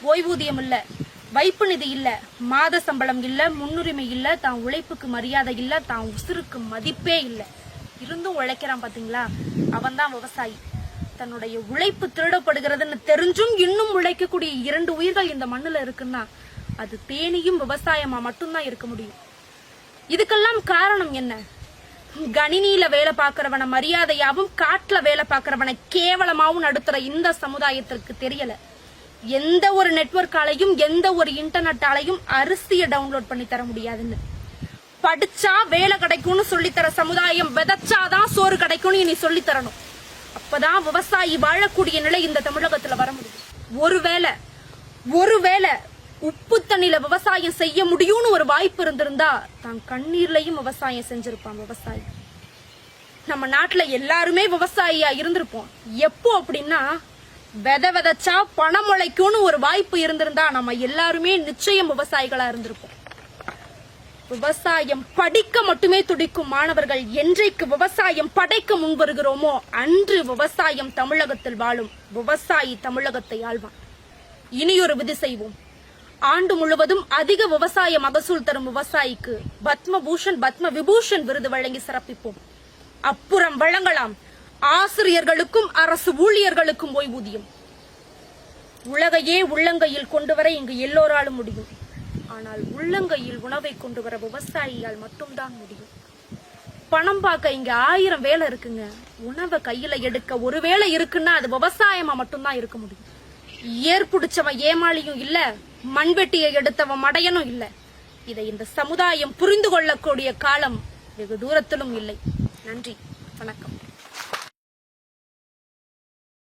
ஓய்வூதியம் இல்ல, வைப்பு நிதி இல்ல, மாத சம்பளம் இல்ல, முன்னுரிமை இல்ல, தான் உழைப்புக்கு மரியாதை இல்ல, தான் உசுருக்கு மதிப்பே இல்ல, இருந்தும் உழைக்கிறான் பாத்தீங்களா, அவன் தான் விவசாயி. தன்னுடைய உழைப்பு திருடப்படுகிறதுன்னு தெரிஞ்சும் இன்னும் உழைக்கக்கூடிய 2 உயிர்கள் இந்த மண்ணுல இருக்குன்னா அது தேனியும் விவசாயமா மட்டும்தான் இருக்க முடியும். இதுக்கெல்லாம் காரணம் என்ன? கணினியில வேலை பார்க்கறவன மரியாதையாவும், காட்டுல வேலை பார்க்கறவன கேவலமாவும் நடத்துற இந்த சமுதாயத்திற்கு தெரியல. எந்த ஒரு நெட்வொர்க்காலையும் எந்த ஒரு இன்டர்நெட்டாலையும் அரிசியை டவுன்லோட் பண்ணி தர முடியாதுன்னு, படிச்சா வேலை கிடைக்கும்னு சொல்லித்தர சமுதாயம் விதைச்சாதான் சோறு கிடைக்கும்னு இனி சொல்லி தரணும். அப்பதான் விவசாயி வாழக்கூடிய நிலை இந்த தமிழகத்துல வர முடியும். ஒருவேளை உப்பு தண்ணில விவசாயம் செய்ய முடியும்னு ஒரு வாய்ப்பு இருந்திருந்தா தான் கண்ணீர்லயும் விவசாயம் செஞ்சிருப்பான் விவசாயி. நம்ம நாட்டுல எல்லாருமே விவசாயியா இருந்திருப்போம். எப்போ அப்படின்னா, விதைச்சா பணம் முளைக்கும்னு ஒரு வாய்ப்பு இருந்திருந்தா நம்ம எல்லாருமே நிச்சயம் விவசாயிகளா இருந்திருப்போம். விவசாயம் படிக்க மட்டுமே துடிக்கும் மாணவர்கள் என்றைக்கு விவசாயம் படைக்க முன் வருகிறோமோ அன்று விவசாயம் தமிழகத்தில் வாழும். விவசாயி தமிழகத்தை ஆள்வான். இனியொரு விதி செய்வோம். ஆண்டு முழுவதும் அதிக விவசாய மகசூல் தரும் விவசாயிக்கு பத்மபூஷன், பத்ம விபூஷன் விருது வழங்கி சிறப்பிப்போம். அப்புறம் வழங்கலாம் ஆசிரியர்களுக்கும் அரசு ஊழியர்களுக்கும் ஓய்வூதியம். உலகையே உள்ளங்கையில் கொண்டு வர இங்கு எல்லோராலும் முடியும். ஆனால் உள்ளங்கையில் உணவை கொண்டு வர விவசாயியால் மட்டும்தான் முடியும். பணம் பார்க்க இங்க 1000 வேலை இருக்குங்க. உணவை கையில எடுக்க ஒரு வேலை இருக்குன்னா அது விவசாயமா மட்டும்தான் இருக்க முடியும். ஏற்புடிச்சவன் ஏமாளியும் இல்ல, மண்வெட்டியை எடுத்தவன் மடையனும் இல்ல. இதை இந்த சமுதாயம் புரிந்து கொள்ளக்கூடிய காலம் வெகு தூரத்திலும் இல்லை. நன்றி, வணக்கம்.